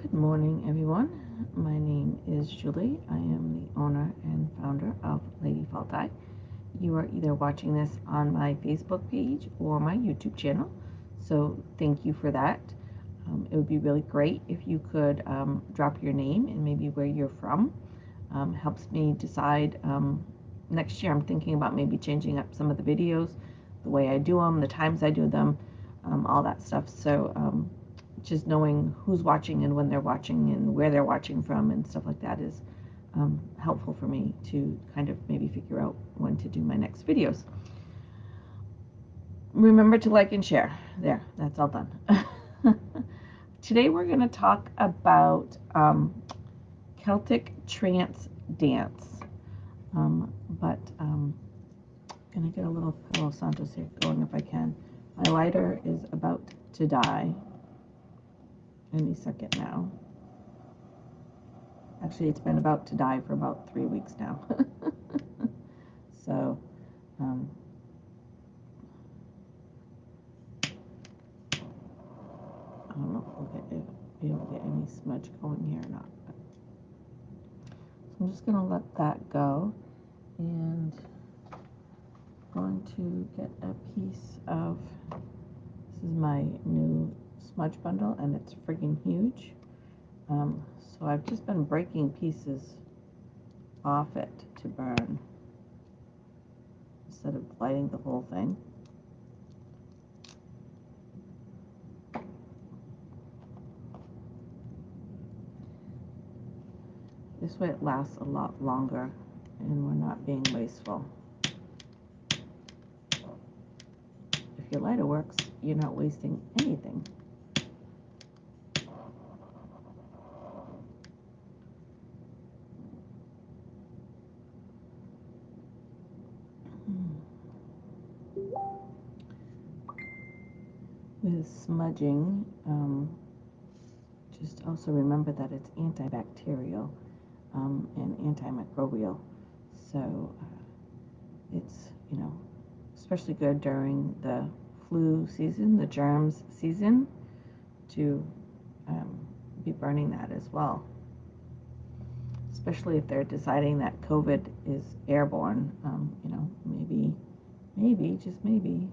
Good morning, everyone. My name is Julie. I am the owner and founder of Lady Faulty. You are either watching this on my Facebook page or my YouTube channel, so thank you for that. It would be really great if you could drop your name and maybe where you're from. Helps me decide. Next year, I'm thinking about maybe changing up some of the videos, the way I do them, the times I do them, all that stuff. So just knowing who's watching and when they're watching and where they're watching from and stuff like that is helpful for me to kind of maybe figure out when to do my next videos. Remember to like and share. There, that's all done. Today we're going to talk about Celtic trance dance. But I'm going to get a little Palo Santos here going if I can. My lighter is about to die any second now. Actually, it's been about to die for about 3 weeks now. So, I don't know if we'll be able to get any smudge going here or not. So I'm just going to let that go, and I'm going to get a piece of, this is my new smudge bundle, and it's friggin' huge. So I've just been breaking pieces off it to burn instead of lighting the whole thing. This way it lasts a lot longer and we're not being wasteful. If your lighter works, you're not wasting anything. With smudging, just also remember that it's antibacterial and antimicrobial. So it's, especially good during the flu season, the germs season, to be burning that as well. Especially if they're deciding that COVID is airborne, maybe, just maybe,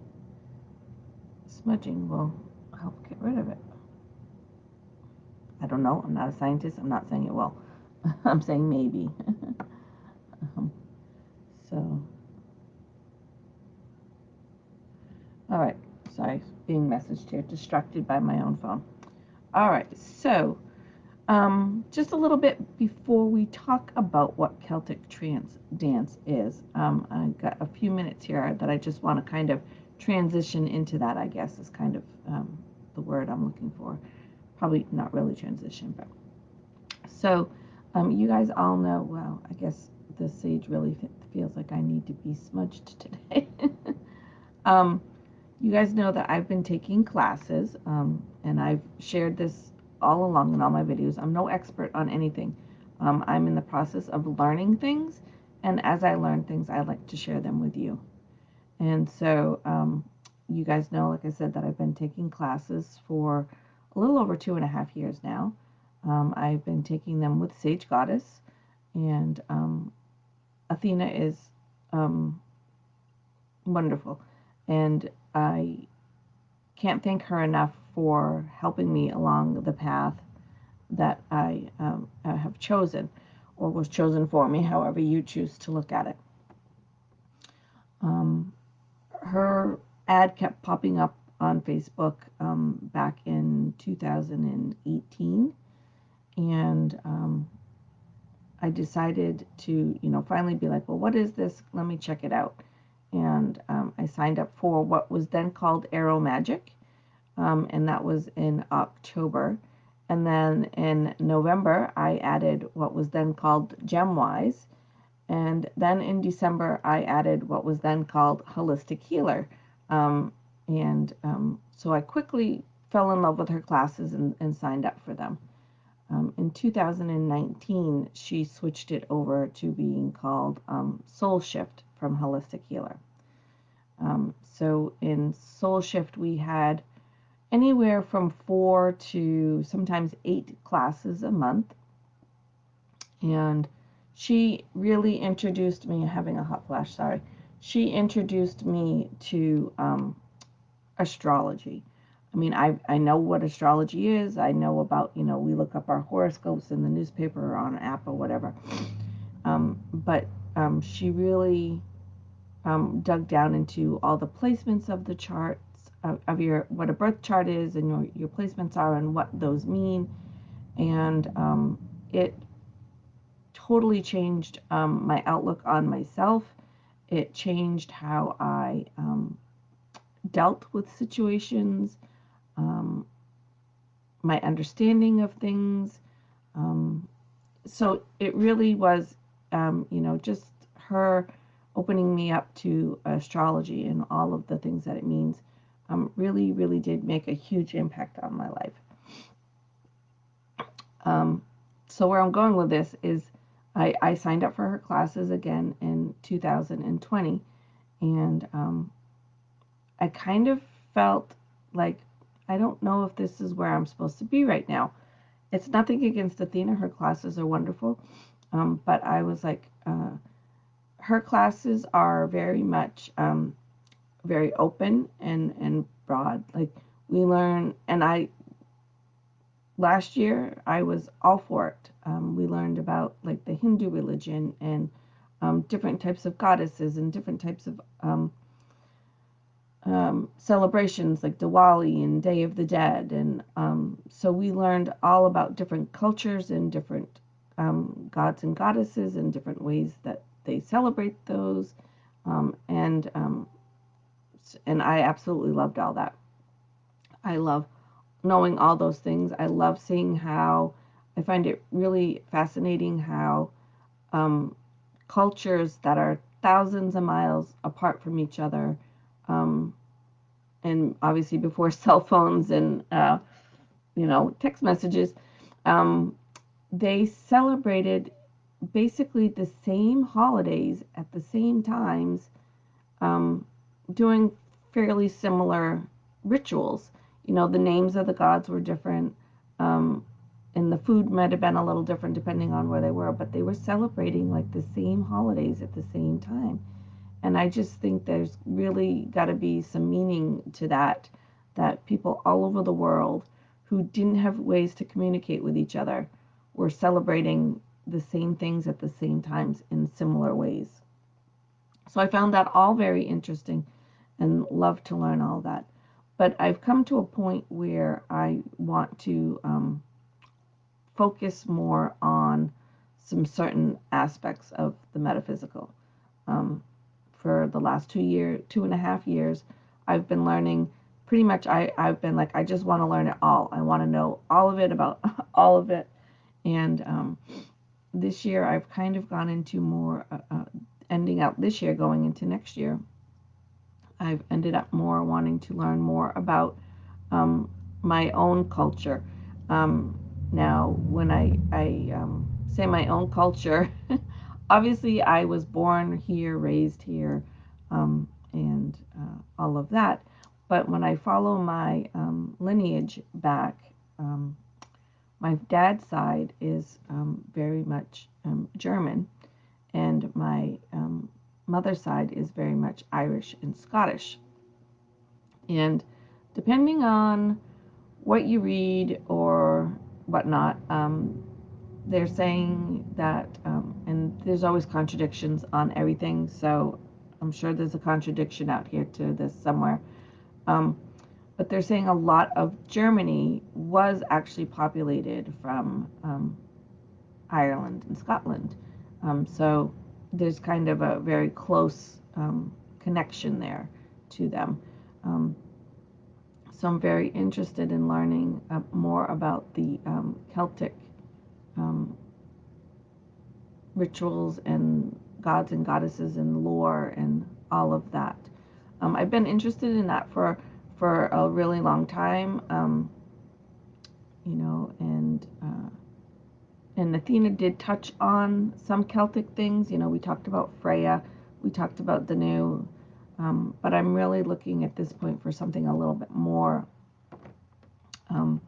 smudging will help get rid of it. I don't know. I'm not a scientist. I'm not saying it will. I'm saying maybe. So, all right. Sorry, being messaged here. Distracted by my own phone. All right. So, just a little bit before we talk about what Celtic trance dance is. I've got a few minutes here that I just want to kind of transition into that, I guess, is kind of the word I'm looking for. Probably not really transition, but so you guys all know, well, I guess the sage really feels like I need to be smudged today. You guys know that I've been taking classes, and I've shared this all along in all my videos. I'm no expert on anything. I'm in the process of learning things, and as I learn things, I like to share them with you. And so you guys know, like I said, that I've been taking classes for a little over 2.5 years now. I've been taking them with Sage Goddess, and Athena is wonderful, and I can't thank her enough for helping me along the path that I have chosen, or was chosen for me, however you choose to look at it. Her ad kept popping up on Facebook back in 2018, and I decided to, finally be like, well, what is this? Let me check it out. And I signed up for what was then called Arrow Magic, and that was in October. And then in November, I added what was then called GemWise. And then in December, I added what was then called Holistic Healer. So I quickly fell in love with her classes and signed up for them. In 2019, she switched it over to being called Soul Shift from Holistic Healer. So in Soul Shift, we had anywhere from 4 to sometimes 8 classes a month. And she really introduced me, having a hot flash, sorry. She introduced me to astrology. I mean, I know what astrology is. I know about, we look up our horoscopes in the newspaper or on an app or whatever. But she really dug down into all the placements of the charts, of your, what a birth chart is and your placements are and what those mean. And it totally changed my outlook on myself. It changed how I dealt with situations, my understanding of things. So it really was, just her opening me up to astrology and all of the things that it means, really, really did make a huge impact on my life. So where I'm going with this is I signed up for her classes again in 2020, and I kind of felt like, I don't know if this is where I'm supposed to be right now. It's nothing against Athena. Her classes are wonderful. But I was like, her classes are very much very open and broad. Like, we learn, and last year I was all for it. We learned about like the Hindu religion and different types of goddesses and different types of celebrations like Diwali and Day of the Dead. And so we learned all about different cultures and different gods and goddesses and different ways that they celebrate those. And I absolutely loved all that. I love knowing all those things. I love seeing how, I find it really fascinating how cultures that are thousands of miles apart from each other, and obviously before cell phones and text messages, they celebrated basically the same holidays at the same times, doing fairly similar rituals. The names of the gods were different, and the food might have been a little different depending on where they were, but they were celebrating like the same holidays at the same time. And I just think there's really got to be some meaning to that, that people all over the world who didn't have ways to communicate with each other were celebrating the same things at the same times in similar ways. So I found that all very interesting and love to learn all that. But I've come to a point where I want to focus more on some certain aspects of the metaphysical. For the last 2.5 years, I've been learning pretty much. I've been like, I just want to learn it all. I want to know all of it about all of it. And this year, I've kind of gone into more, ending out this year, going into next year, I've ended up more wanting to learn more about my own culture. Now, when I say my own culture, obviously I was born here, raised here, and all of that. But when I follow my lineage back, my dad's side is very much German, and my mother's side is very much Irish and Scottish. And depending on what you read or whatnot, they're saying that, and there's always contradictions on everything, so I'm sure there's a contradiction out here to this somewhere. But they're saying a lot of Germany was actually populated from Ireland and Scotland. So there's kind of a very close connection there to them. So I'm very interested in learning more about the Celtic rituals and gods and goddesses and lore and all of that. I've been interested in that for a really long time, and Athena did touch on some Celtic things. We talked about Freya, we talked about the new, but I'm really looking at this point for something a little bit more um,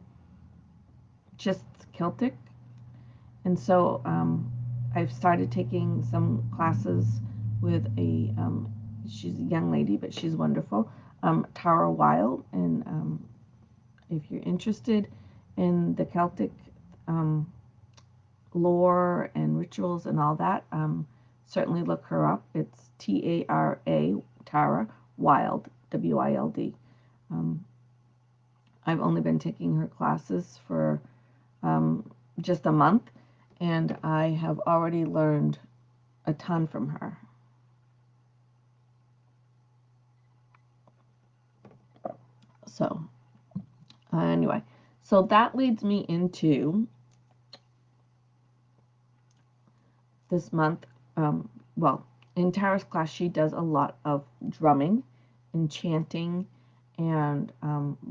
just Celtic. And so I've started taking some classes with she's a young lady, but she's wonderful, Tara Wild. And if you're interested in the Celtic um, lore and rituals and all that, certainly look her up. It's Tara Wild, Wild. I've only been taking her classes for just a month, and I have already learned a ton from her. So, anyway, so that leads me into this month. Well, in Tara's class, she does a lot of drumming and chanting, and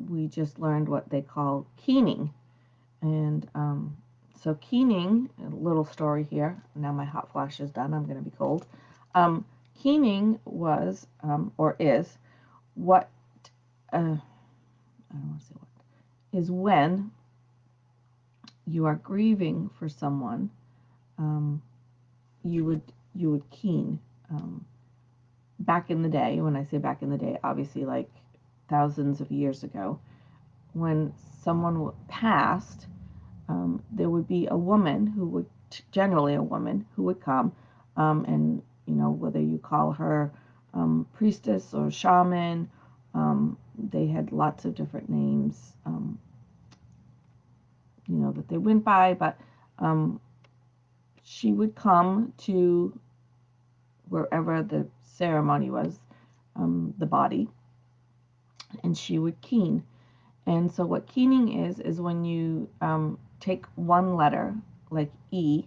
we just learned what they call keening. And so, keening, a little story here. Now my hot flash is done. I'm going to be cold. Keening was, or is, what, I don't want to say what, is when you are grieving for someone, you would keen. Back in the day, when I say back in the day, obviously like thousands of years ago, when someone passed, there would be a woman who would, generally a woman who would come, and whether you call her priestess or shaman, they had lots of different names, that they went by, but she would come to wherever the ceremony was, the body, and she would keen. And so what keening is when you take one letter, like E,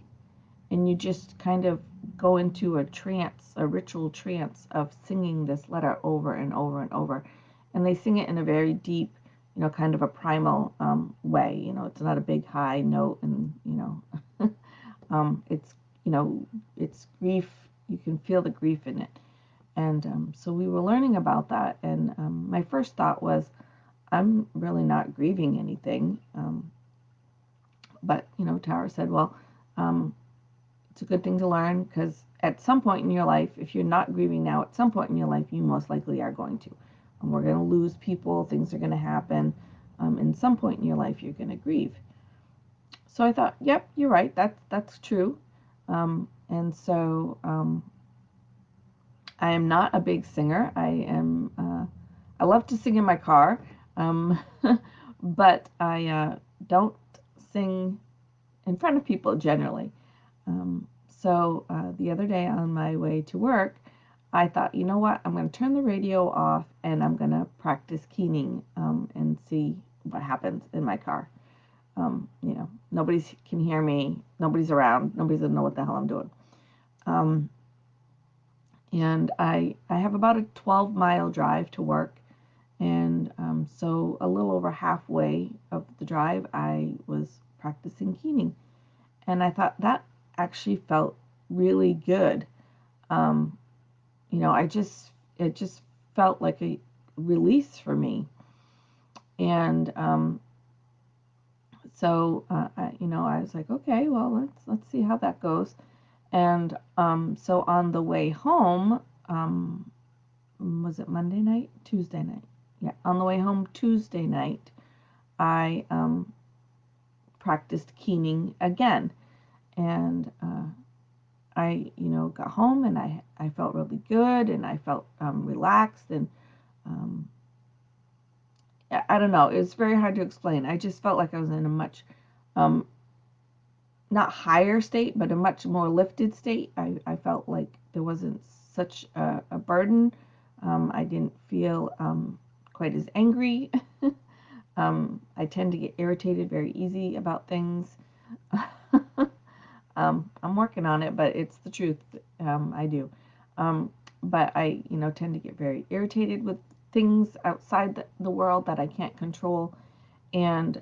and you just kind of go into a trance, a ritual trance of singing this letter over and over and over. And they sing it in a very deep, kind of a primal way. It's not a big high note, and, it's, it's grief. You can feel the grief in it. And so we were learning about that. And my first thought was, I'm really not grieving anything. But, Tara said, well, it's a good thing to learn, because at some point in your life, if you're not grieving now, at some point in your life, you most likely are going to. And we're going to lose people, things are going to happen. In some point in your life, you're going to grieve. So I thought, yep, you're right, that's true. And so I am not a big singer. I love to sing in my car, but I don't sing in front of people generally. So the other day on my way to work, I thought, you know what, I'm going to turn the radio off and I'm going to practice keening and see what happens in my car. Nobody can hear me, nobody's around, nobody's going to know what the hell I'm doing. And I have about a 12-mile drive to work. And so a little over halfway of the drive, I was practicing keening. And I thought that actually felt really good. It just felt like a release for me. And so I was like, okay, well, let's see how that goes. And so on the way home, was it Monday night? Tuesday night. Yeah, on the way home Tuesday night, I practiced keening again. And I, got home and I felt really good, and I felt relaxed, and I don't know, it's very hard to explain. I just felt like I was in a much, not higher state, but a much more lifted state. I felt like there wasn't such a burden. I didn't feel quite as angry. I tend to get irritated very easy about things. I'm working on it, but it's the truth. I do. But I, tend to get very irritated with things outside the world that I can't control. And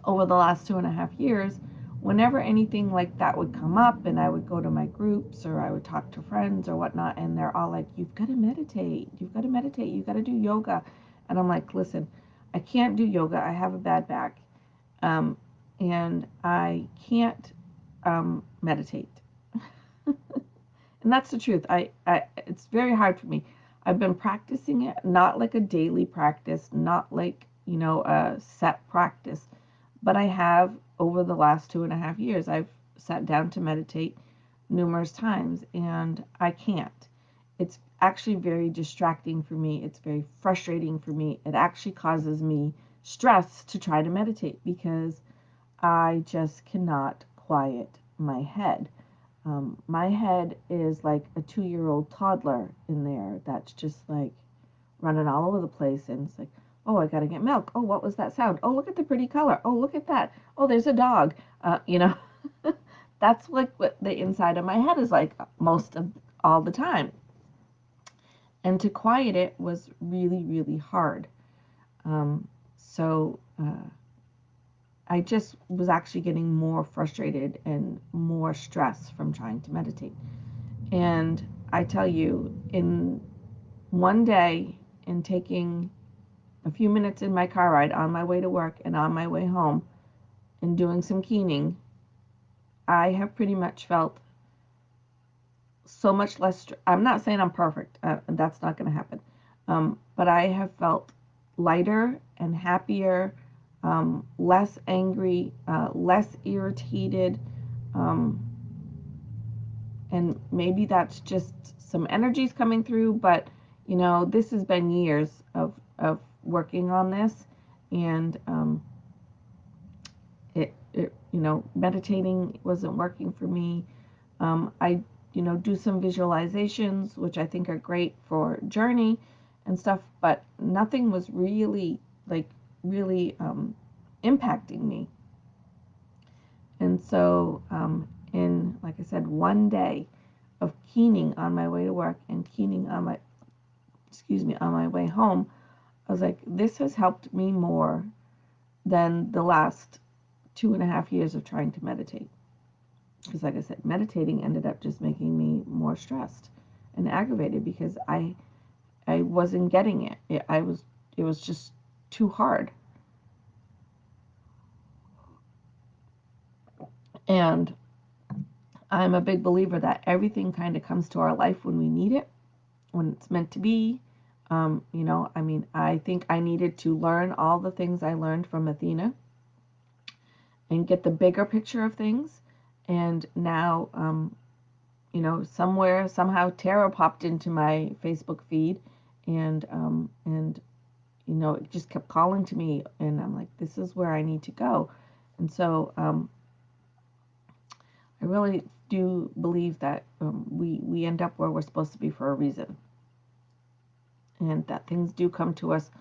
over the last 2.5 years, whenever anything like that would come up, and I would go to my groups or I would talk to friends or whatnot, and they're all like, you've got to meditate, you've got to meditate, you've got to do yoga. And I'm like, listen, I can't do yoga. I have a bad back. Um, and I can't meditate. And that's the truth. It's very hard for me. I've been practicing it, not like a daily practice, not like, a set practice, but I have over the last 2.5 years, I've sat down to meditate numerous times and I can't. It's actually very distracting for me. It's very frustrating for me. It actually causes me stress to try to meditate because I just cannot quiet my head. My head is like a 2-year-old toddler in there that's just like running all over the place. And it's like, oh, I got to get milk. Oh, what was that sound? Oh, look at the pretty color. Oh, look at that. Oh, there's a dog. That's like what the inside of my head is like most of all the time. And to quiet it was really, really hard. So I just was actually getting more frustrated and more stress from trying to meditate. And I tell you, in one day, in taking a few minutes in my car ride on my way to work and on my way home and doing some keening, I have pretty much felt so much less. I'm not saying I'm perfect, that's not going to happen. But I have felt lighter and happier, less angry, less irritated. Um, and maybe that's just some energies coming through, but this has been years of working on this, and meditating wasn't working for me. I do some visualizations, which I think are great for journey and stuff, but nothing was really impacting me. And so in, like I said, one day of keening on my way to work and keening on my way home, I was like, this has helped me more than the last 2.5 years of trying to meditate. Because like I said, meditating ended up just making me more stressed and aggravated because I wasn't getting it. It was just too hard. And I'm a big believer that everything kind of comes to our life when we need it, when it's meant to be. I think I needed to learn all the things I learned from Athena and get the bigger picture of things. And now, somewhere, somehow, Tara popped into my Facebook feed, and it just kept calling to me, and I'm like, this is where I need to go. And so I really do believe that we end up where we're supposed to be for a reason, and that things do come to us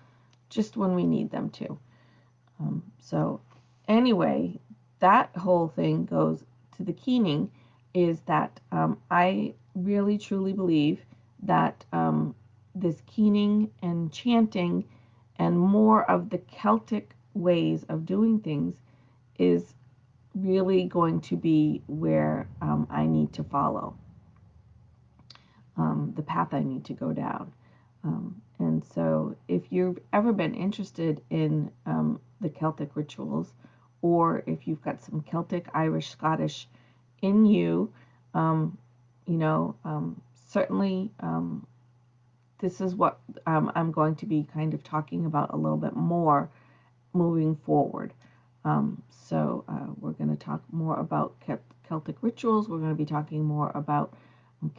just when we need them to. So anyway, that whole thing goes to the keening, is that I really truly believe that this keening and chanting and more of the Celtic ways of doing things is really going to be where I need to follow, the path I need to go down. And so if you've ever been interested in the Celtic rituals, or if you've got some Celtic, Irish, Scottish in you, certainly this is what I'm going to be kind of talking about a little bit more moving forward. We're going to talk more about Celtic rituals. We're going to be talking more about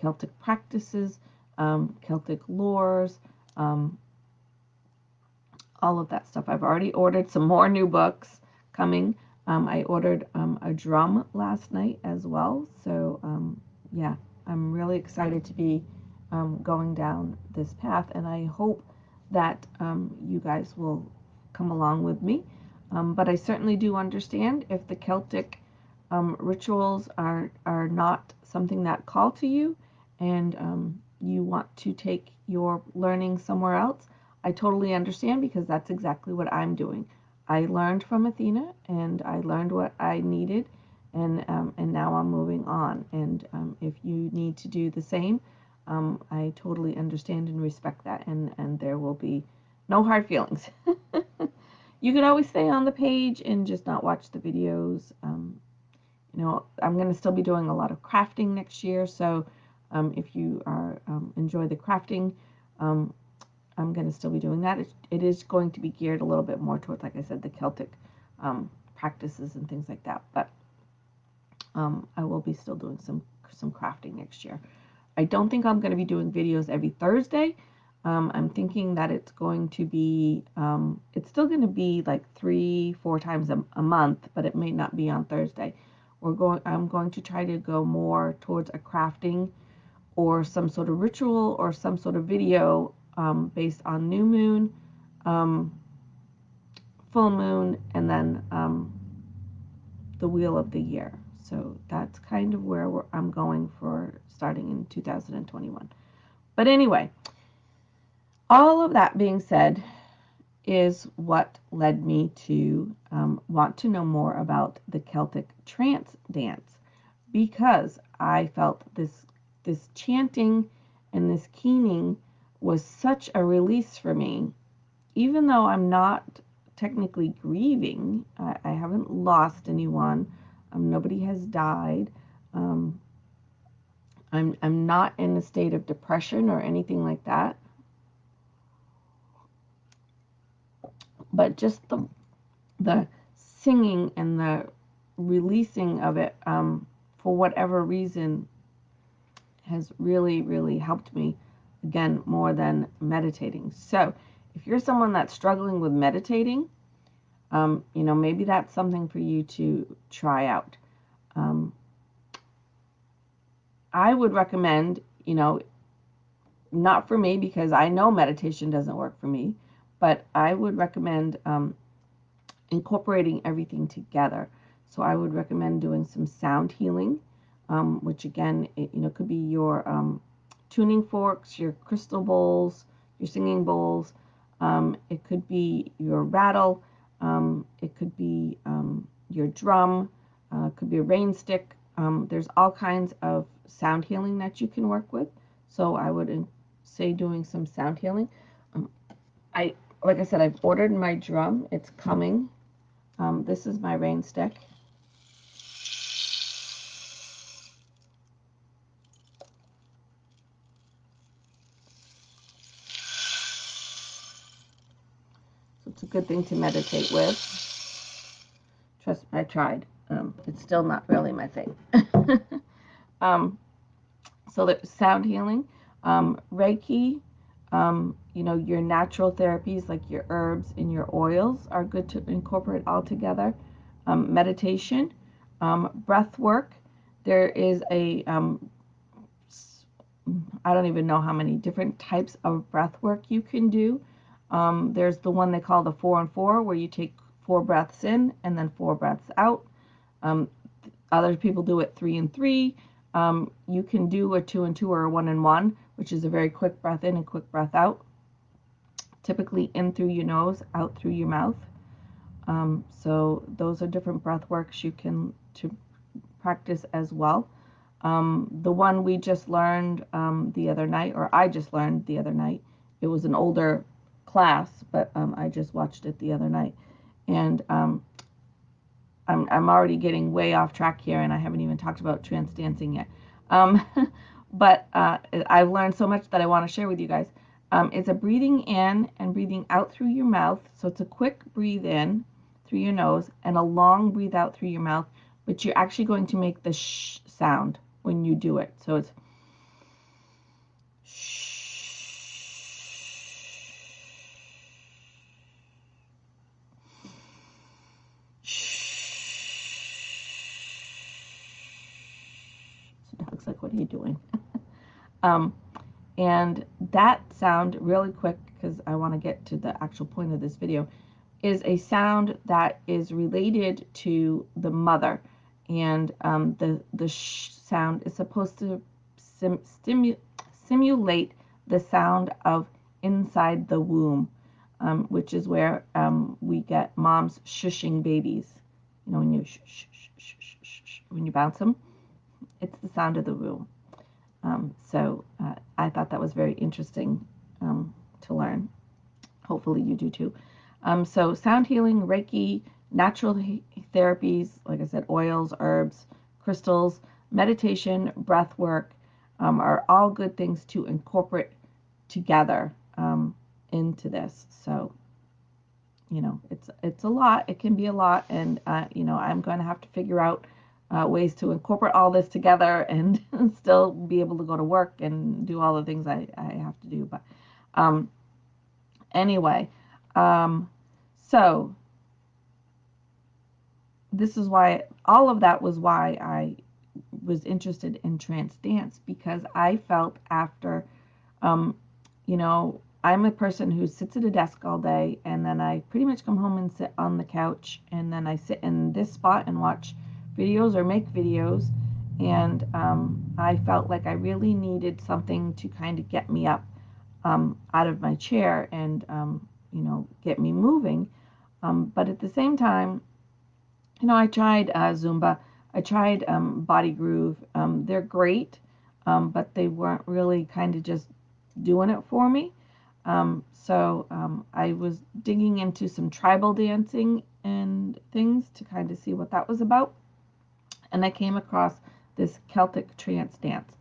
Celtic practices, Celtic lores, all of that stuff. I've already ordered some more new books coming. I ordered a drum last night as well. So, yeah, I'm really excited to be going down this path, and I hope that you guys will come along with me. But I certainly do understand if the Celtic rituals are not something that call to you, and you want to take your learning somewhere else. I totally understand, because that's exactly what I'm doing. I learned from Athena, and I learned what I needed, and now I'm moving on. And if you need to do the same, I totally understand and respect that, and there will be no hard feelings. You could always stay on the page and just not watch the videos. You know, I'm going to still be doing a lot of crafting next year, so if you are enjoy the crafting, I'm going to still be doing that. It is going to be geared a little bit more towards, like I said, the Celtic practices and things like that, but I will be still doing some crafting next year. I don't think I'm going to be doing videos every Thursday. I'm thinking that it's going to be, it's still going to be like 3-4 times a month, but it may not be on Thursday. I'm going to try to go more towards a crafting or some sort of ritual or some sort of video based on new moon, full moon, and then the wheel of the year. So that's kind of where I'm going for starting in 2021. But anyway, all of that being said is what led me to want to know more about the Celtic trance dance, because I felt this chanting and this keening was such a release for me. Even though I'm not technically grieving, I haven't lost anyone, nobody has died. I'm not in a state of depression or anything like that. But just the singing and the releasing of it, for whatever reason, has really, really helped me, again, more than meditating. So if you're someone that's struggling with meditating, you know, maybe that's something for you to try out. I would recommend, you know, not for me because I know meditation doesn't work for me, but I would recommend incorporating everything together. So I would recommend doing some sound healing, which again, you know, could be your tuning forks, your crystal bowls, your singing bowls. It could be your rattle. It could be your drum. It could be a rain stick. There's all kinds of sound healing that you can work with. So I would say doing some sound healing. Like I said, I've ordered my drum. It's coming. This is my rain stick. So it's a good thing to meditate with. Trust me, I tried. It's still not really my thing. So the sound healing, Reiki, you know, your natural therapies like your herbs and your oils are good to incorporate all together. Meditation, breath work. There is I don't even know how many different types of breath work you can do. There's the one they call the 4 and 4, where you take 4 breaths in and then 4 breaths out. Other people do it 3 and 3. You can do a 2 and 2 or a 1 and 1, which is a very quick breath in and quick breath out. Typically in through your nose, out through your mouth. So those are different breath works you can to practice as well. The one we just learned the other night, or I just learned the other night, it was an older class, but I just watched it the other night. And I'm already getting way off track here, and I haven't even talked about trance dancing yet. But I've learned so much that I want to share with you guys. It's a breathing in and breathing out through your mouth. So it's a quick breathe in through your nose and a long breathe out through your mouth, but you're actually going to make the sh sound when you do it. So it's shh. So dog's like, what are you doing? And that sound, really quick, because I want to get to the actual point of this video, is a sound that is related to the mother. And the sh sound is supposed to simulate the sound of inside the womb, which is where we get moms shushing babies. You know, when you when you bounce them, it's the sound of the womb. So I thought that was very interesting to learn. Hopefully you do too. So sound healing, Reiki, natural therapies, like I said, oils, herbs, crystals, meditation, breath work are all good things to incorporate together into this. So, it's a lot. It can be a lot, and I'm going to have to figure out ways to incorporate all this together and still be able to go to work and do all the things I have to do. But anyway, so this is why all of that was why I was interested in trance dance, because I felt after, I'm a person who sits at a desk all day, and then I pretty much come home and sit on the couch, and then I sit in this spot and watch videos or make videos. And I felt like I really needed something to kind of get me up out of my chair and, get me moving. But at the same time, I tried Zumba. I tried Body Groove. They're great, but they weren't really kind of just doing it for me. So I was digging into some tribal dancing and things to kind of see what that was about. And I came across this Celtic trance dance.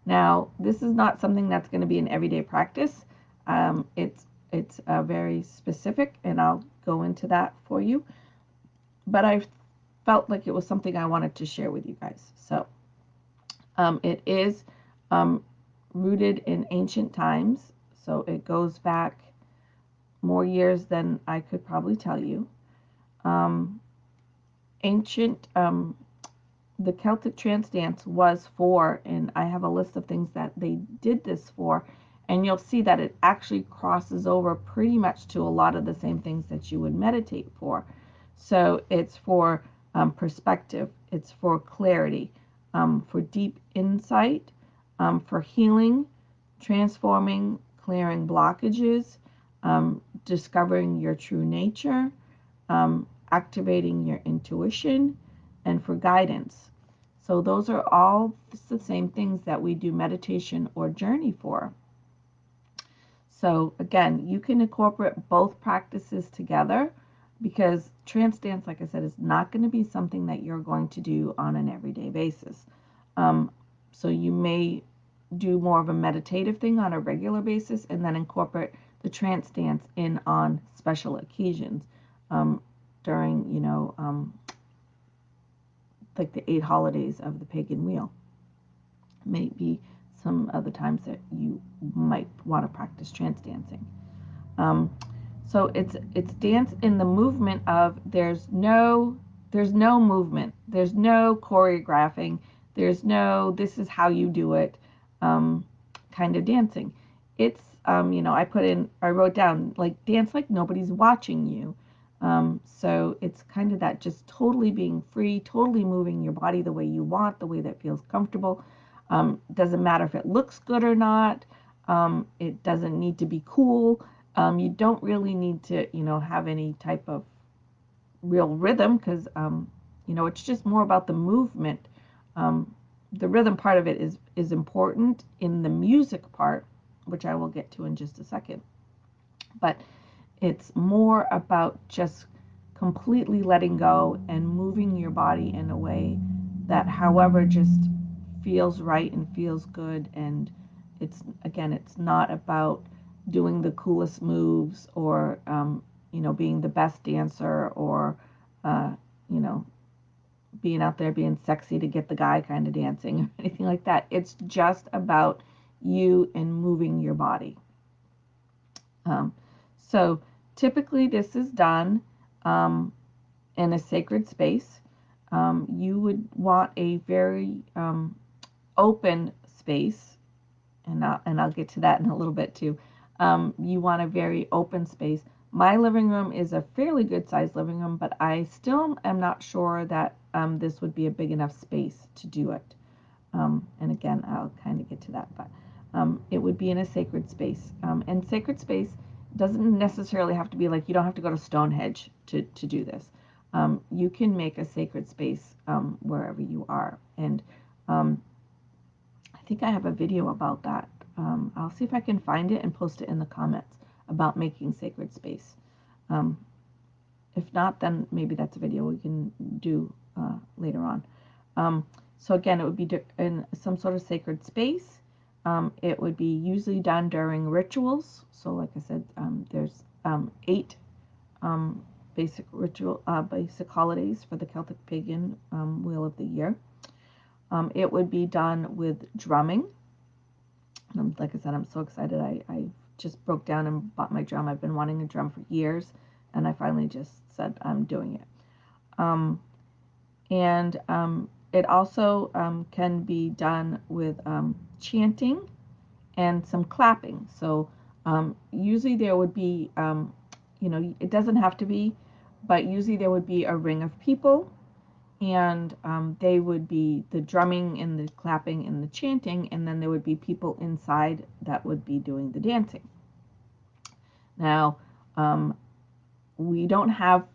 Now, this is not something that's going to be an everyday practice. It's very specific, and I'll go into that for you. But I felt like it was something I wanted to share with you guys. So it is rooted in ancient times. So it goes back more years than I could probably tell you. Ancient, the Celtic trance dance was for, and I have a list of things that they did this for, and you'll see that it actually crosses over pretty much to a lot of the same things that you would meditate for. So it's for perspective, it's for clarity, for deep insight, for healing, transforming, clearing blockages, discovering your true nature, activating your intuition, and for guidance. So those are all the same things that we do meditation or journey for. So again, you can incorporate both practices together, because trance dance, like I said, is not going to be something that you're going to do on an everyday basis. So you may do more of a meditative thing on a regular basis and then incorporate the trance dance in on special occasions during, like the 8 holidays of the pagan wheel. Maybe some other times that you might want to practice trance dancing. So it's dance in the movement of there's no movement, there's no choreographing, there's no this is how you do it kind of dancing. It's I wrote down like dance like nobody's watching you. So it's kind of that just totally being free, totally moving your body the way you want, the way that feels comfortable. Doesn't matter if it looks good or not. It doesn't need to be cool. You don't really need to, have any type of real rhythm, because, it's just more about the movement. The rhythm part of it is important in the music part, which I will get to in just a second. But it's more about just completely letting go and moving your body in a way that, however, just feels right and feels good. And it's not about doing the coolest moves or, being the best dancer or, uh, you know, being out there being sexy to get the guy kind of dancing or anything like that. It's just about you and moving your body. So typically this is done in a sacred space. You would want a very open space, and I'll get to that in a little bit too. You want a very open space. My living room is a fairly good sized living room, but I still am not sure that this would be a big enough space to do it. And again, I'll kind of get to that, but it would be in a sacred space. And sacred space doesn't necessarily have to be like, you don't have to go to Stonehenge to do this. You can make a sacred space wherever you are. And I think I have a video about that. I'll see if I can find it and post it in the comments about making sacred space. If not, then maybe that's a video we can do later on. So again, it would be in some sort of sacred space. It would be usually done during rituals. So like I said, there's 8 basic basic holidays for the Celtic pagan wheel of the year. It would be done with drumming. Like I said, I'm so excited. I just broke down and bought my drum. I've been wanting a drum for years, and I finally just said I'm doing it. It also can be done with chanting and some clapping. So usually there would be, it doesn't have to be, but usually there would be a ring of people, and they would be the drumming and the clapping and the chanting, and then there would be people inside that would be doing the dancing. Now, we don't have,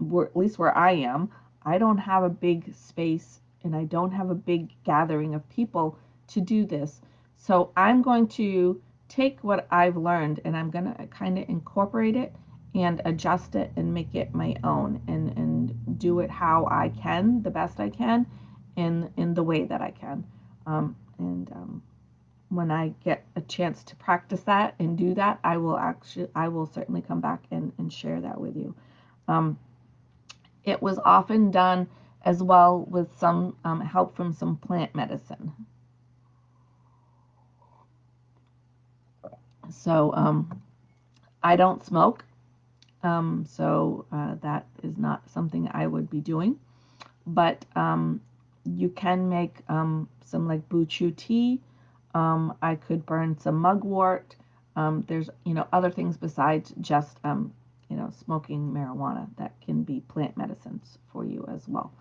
at least where I am, I don't have a big space and I don't have a big gathering of people to do this. So I'm going to take what I've learned and I'm going to kind of incorporate it and adjust it and make it my own and do it how I can, the best I can, in the way that I can. When I get a chance to practice that and do that, I will certainly come back and share that with you. It was often done as well with some help from some plant medicine. So I don't smoke, so that is not something I would be doing. But you can make some like buchu tea. I could burn some mugwort. There's other things besides just smoking marijuana that can be plant medicines for you as well.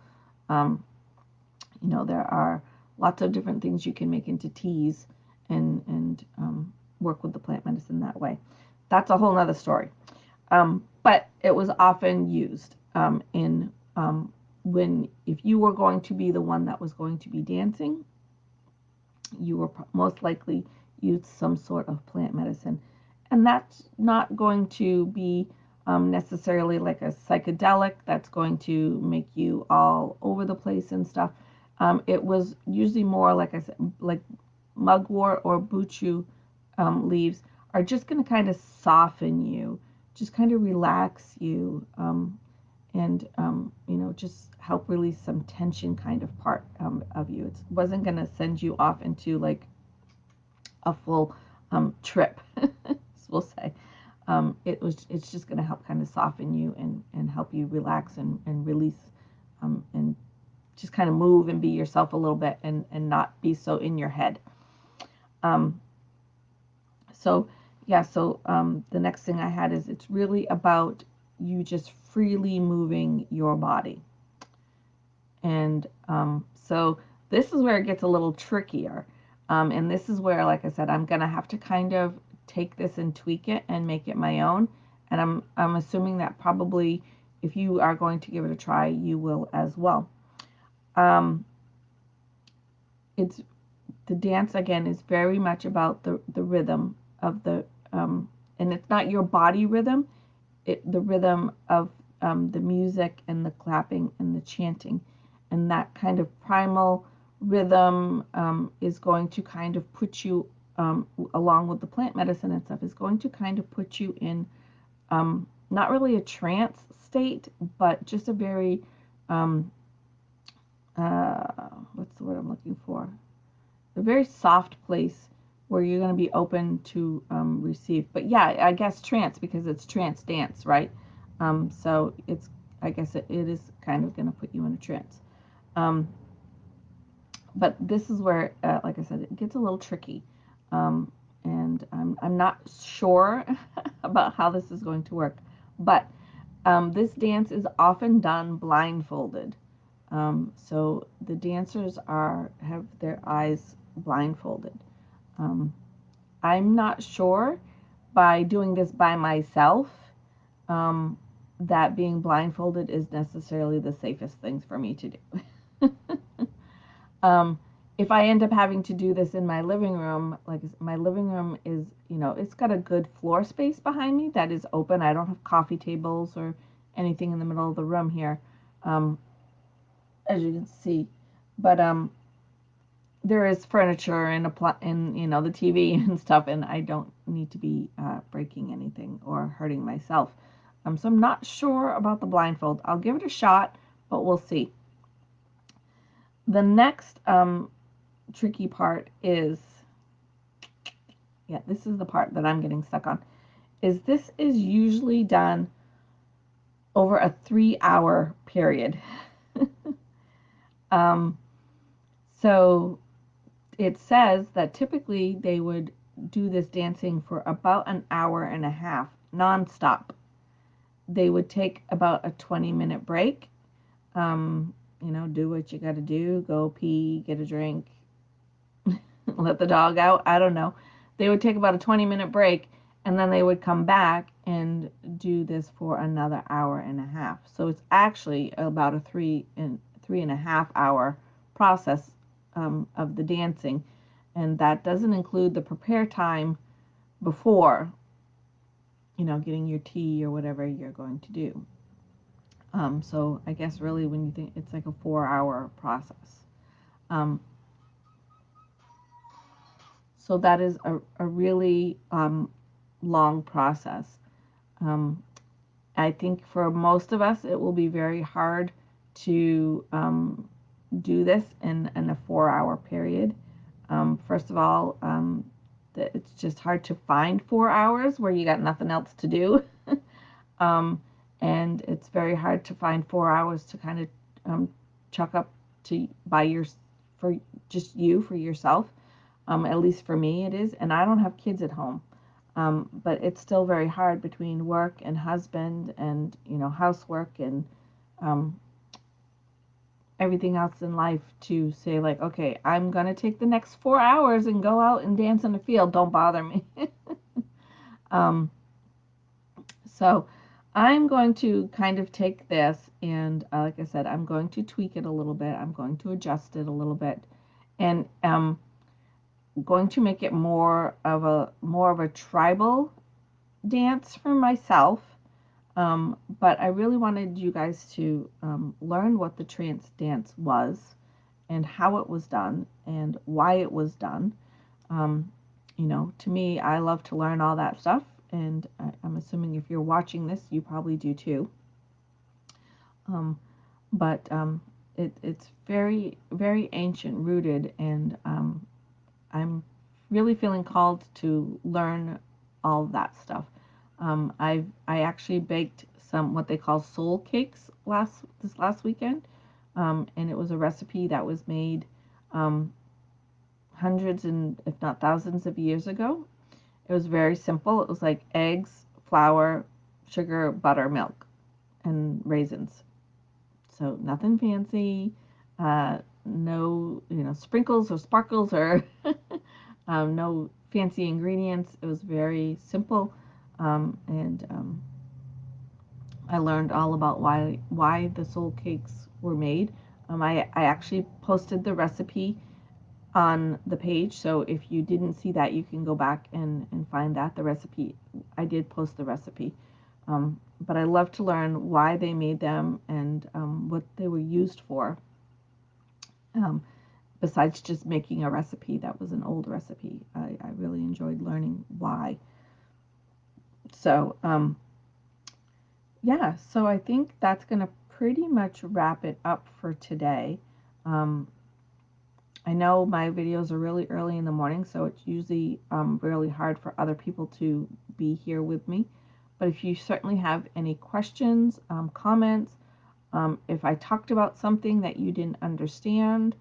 There are lots of different things you can make into teas and work with the plant medicine that way. That's a whole nother story. But it was often used if you were going to be the one that was going to be dancing, you were most likely use some sort of plant medicine. And that's not going to be necessarily like a psychedelic that's going to make you all over the place and stuff. It was usually more, like I said, like mugwort or buchu leaves are just going to kind of soften you, just kind of relax you, and just help release some tension kind of part of you. It wasn't going to send you off into like a full trip, we'll say. It's just going to help kind of soften you and help you relax and release and just kind of move and be yourself a little bit and not be so in your head. So the next thing I had is it's really about you just freely moving your body. And so this is where it gets a little trickier. And this is where, like I said, I'm going to have to kind of take this and tweak it and make it my own. And I'm assuming that probably if you are going to give it a try, you will as well. It's the dance, again, is very much about the rhythm of and it's not your body rhythm, the rhythm of the music and the clapping and the chanting. And that kind of primal rhythm is going to kind of put you, along with the plant medicine and stuff, is going to kind of put you in not really a trance state, but just a very, what's the word I'm looking for? A very soft place where you're going to be open to receive. But yeah, I guess trance, because it's trance dance, right? So I guess it is kind of going to put you in a trance. But this is where, like I said, it gets a little tricky. And I'm not sure about how this is going to work. But this dance is often done blindfolded. So the dancers have their eyes blindfolded. I'm not sure by doing this by myself that being blindfolded is necessarily the safest things for me to do. If I end up having to do this in my living room, like my living room is, it's got a good floor space behind me that is open. I don't have coffee tables or anything in the middle of the room here, as you can see. But there is furniture and the TV and stuff, and I don't need to be breaking anything or hurting myself. So I'm not sure about the blindfold. I'll give it a shot, but we'll see. The next tricky part is, this is the part that I'm getting stuck on, is this is usually done over a 3-hour period. So it says that typically they would do this dancing for about an hour and a half, nonstop. They would take about a 20-minute break. Do what you got to do, go pee, get a drink, let the dog out. I don't know. They would take about a 20-minute break, and then they would come back and do this for another hour and a half. So it's actually about a 3.5 hour process of the dancing, and that doesn't include the prepare time before, getting your tea or whatever you're going to do. So I guess really when you think it's like a 4-hour process. So that is a really long process. I think for most of us it will be very hard to do this in a 4-hour period. First of all, it's just hard to find 4 hours where you got nothing else to do. And it's very hard to find 4 hours to kind of chuck up to for yourself. At least for me it is, and I don't have kids at home. But it's still very hard between work and husband and housework and everything else in life to say, like, okay, I'm gonna take the next 4 hours and go out and dance in the field. Don't bother me. So I'm going to kind of take this and, like I said, I'm going to tweak it a little bit. I'm going to adjust it a little bit, and going to make it more of a tribal dance for myself. But I really wanted you guys to learn what the trance dance was and how it was done and why it was done. To me, I love to learn all that stuff, and I'm assuming if you're watching this, you probably do too. But it's very, very ancient rooted, and I'm really feeling called to learn all that stuff. I actually baked some what they call soul cakes this last weekend, and it was a recipe that was made hundreds and if not thousands of years ago. It was very simple. It was like eggs, flour, sugar, butter, milk, and raisins. So nothing fancy. No, sprinkles or sparkles or no fancy ingredients. It was very simple, and I learned all about why the soul cakes were made. I actually posted the recipe on the page, so if you didn't see that, you can go back and find that. The recipe, I did post the recipe. But I love to learn why they made them and what they were used for, besides just making a recipe that was an old recipe. I really enjoyed learning why. So, so I think that's going to pretty much wrap it up for today. I know my videos are really early in the morning, so it's usually really hard for other people to be here with me. But if you certainly have any questions, comments, if I talked about something that you didn't understand,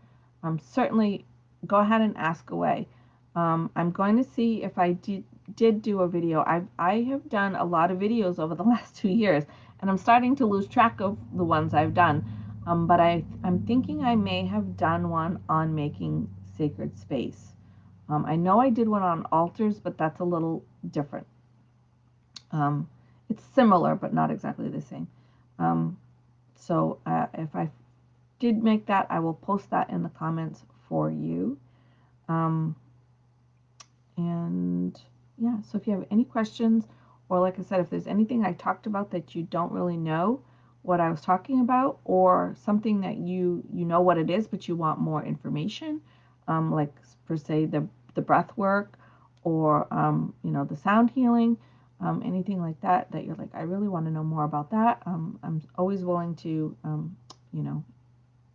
certainly go ahead and ask away. I'm going to see if I did do a video. I have done a lot of videos over the last 2 years, and I'm starting to lose track of the ones I've done. But I'm thinking I may have done one on making sacred space. I know I did one on altars, but that's a little different. It's similar, but not exactly the same. So if I did make that, I will post that in the comments for you. And yeah, so if you have any questions or like I said, if there's anything I talked about that you don't really know what I was talking about, or something that you know what it is but you want more information, like per se the breath work, or the sound healing, anything like that that you're like, I really want to know more about that. I'm always willing to you know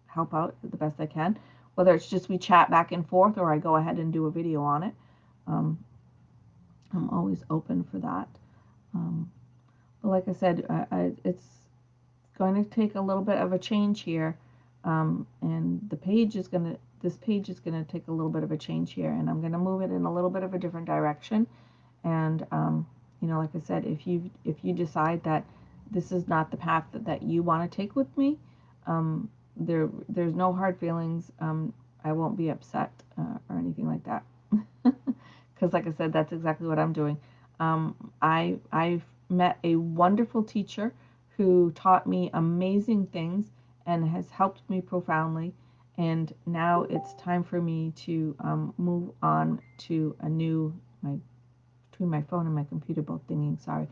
help out the best I can, whether it's just we chat back and forth or I go ahead and do a video on it. um, I'm always open for that. um, but like I said, it's going to take a little bit of a change here, and this page is going to take a little bit of a change here, and I'm going to move it in a little bit of a different direction. And like I said, if you decide that this is not the path that you want to take with me, there's no hard feelings. I won't be upset or anything like that, because like I said, that's exactly what I'm doing. I've met a wonderful teacher who taught me amazing things and has helped me profoundly. And now it's time for me to move on to a new, between my phone and my computer both dinging, sorry.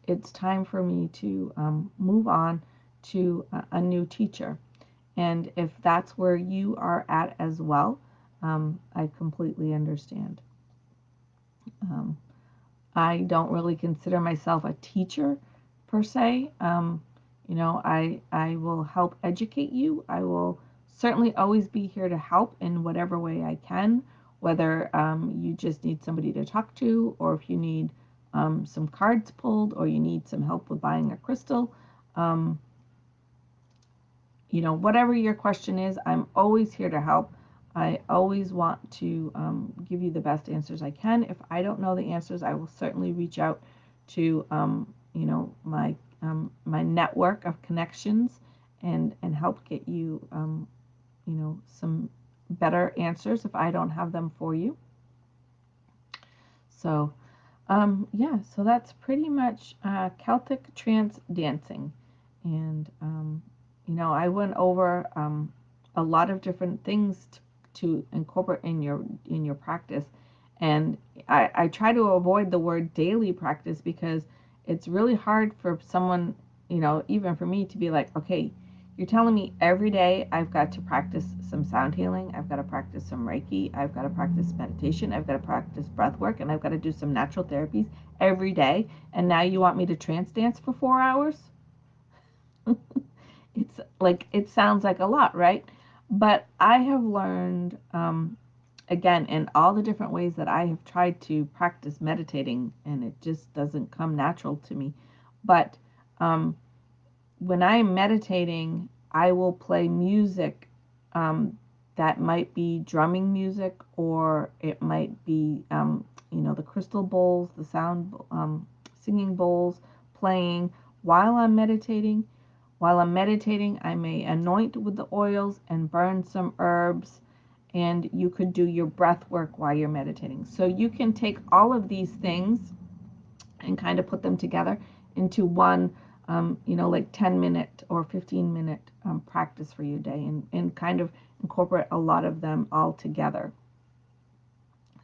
It's time for me to move on to a new teacher. And if that's where you are at as well, I completely understand. Um, I don't really consider myself a teacher per se. I will help educate you. I will certainly always be here to help in whatever way I can, whether you just need somebody to talk to, or if you need some cards pulled, or you need some help with buying a crystal. Um, whatever your question is, I'm always here to help. I always want to give you the best answers I can. If I don't know the answers, I will certainly reach out to, my network of connections, and help get you, some better answers if I don't have them for you. So, yeah, so that's pretty much Celtic trance dancing. And, I went over a lot of different things to incorporate in your practice. And I try to avoid the word daily practice, because it's really hard for someone, even for me, to be like, okay, you're telling me every day I've got to practice some sound healing, I've got to practice some Reiki, I've got to practice meditation, I've got to practice breath work, and I've got to do some natural therapies every day, and now you want me to trance dance for 4 hours? It's like, it sounds like a lot, right? But I have learned, again, in all the different ways that I have tried to practice meditating, and it just doesn't come natural to me. But when I'm meditating, I will play music that might be drumming music, or it might be, the crystal bowls, the sound, singing bowls playing while I'm meditating. While I'm meditating, I may anoint with the oils and burn some herbs, and you could do your breath work while you're meditating. So you can take all of these things and kind of put them together into one, like 10-minute or 15-minute practice for your day, and kind of incorporate a lot of them all together.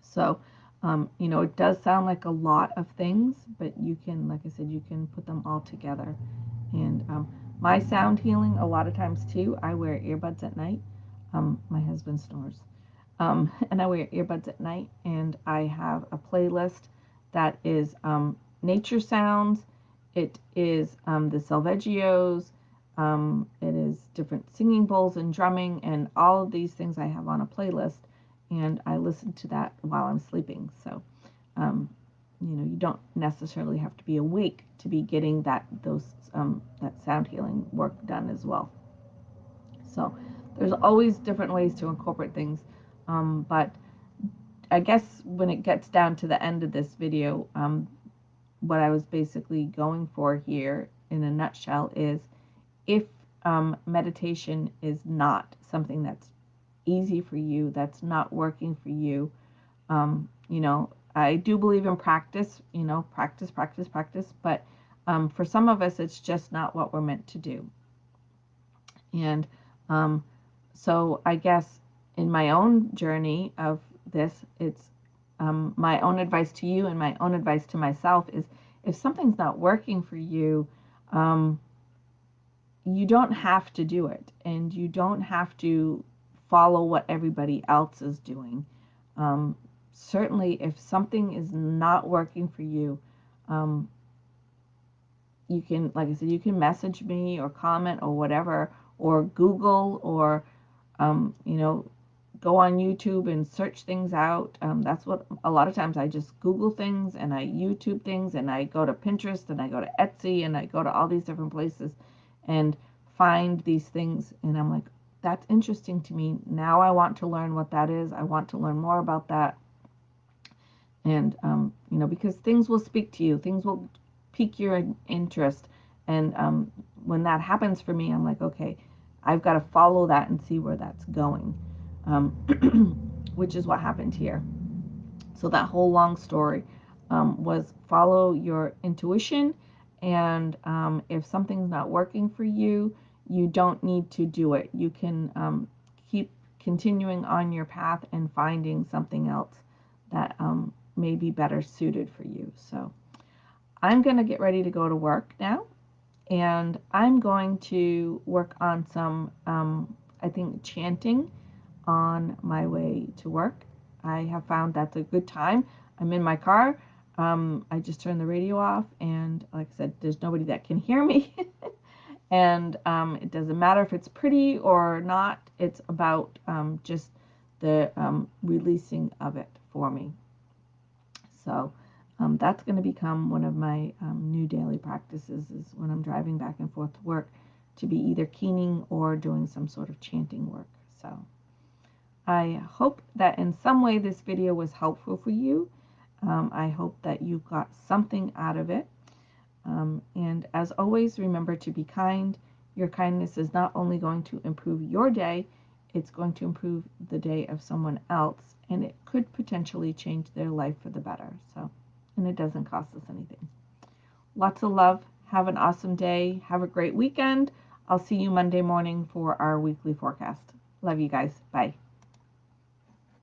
So, it does sound like a lot of things, but you can, like I said, you can put them all together. And my sound healing, a lot of times too, I wear earbuds at night. My husband snores. And I wear earbuds at night, and I have a playlist that is nature sounds. It is the Salveggios. It is different singing bowls and drumming, and all of these things I have on a playlist, and I listen to that while I'm sleeping. So, you don't necessarily have to be awake to be getting that sound healing work done as well. So there's always different ways to incorporate things. But I guess when it gets down to the end of this video, what I was basically going for here in a nutshell is, if meditation is not something that's easy for you, that's not working for you, I do believe in practice, practice, practice, practice, but for some of us, it's just not what we're meant to do. And so I guess in my own journey of this, it's my own advice to you and my own advice to myself is, if something's not working for you, you don't have to do it, and you don't have to follow what everybody else is doing. Certainly, if something is not working for you, you can, like I said, you can message me or comment or whatever, or Google, or you know, go on YouTube and search things out. That's what a lot of times I just Google things and I YouTube things, and I go to Pinterest and I go to Etsy and I go to all these different places and find these things, and I'm like, that's interesting to me. Now I want to learn what that is. I want to learn more about that. And you know, because things will speak to you, things will pique your interest, and when that happens for me, I'm like, okay, I've got to follow that and see where that's going, um, which is what happened here. So that whole long story was follow your intuition, and if something's not working for you, you don't need to do it. You can keep continuing on your path and finding something else that may be better suited for you. So I'm going to get ready to go to work now, and I'm going to work on some, I think, chanting on my way to work. I have found that's a good time. I'm in my car. I just turned the radio off, and like I said, there's nobody that can hear me. And it doesn't matter if it's pretty or not. It's about just the releasing of it for me. So that's going to become one of my new daily practices, is when I'm driving back and forth to work, to be either keening or doing some sort of chanting work. So I hope that in some way this video was helpful for you. I hope that you got something out of it. And as always, remember to be kind. Your kindness is not only going to improve your day, it's going to improve the day of someone else, and it could potentially change their life for the better. So, and it doesn't cost us anything. Lots of love. Have an awesome day. Have a great weekend. I'll see you Monday morning for our weekly forecast. Love you guys. Bye.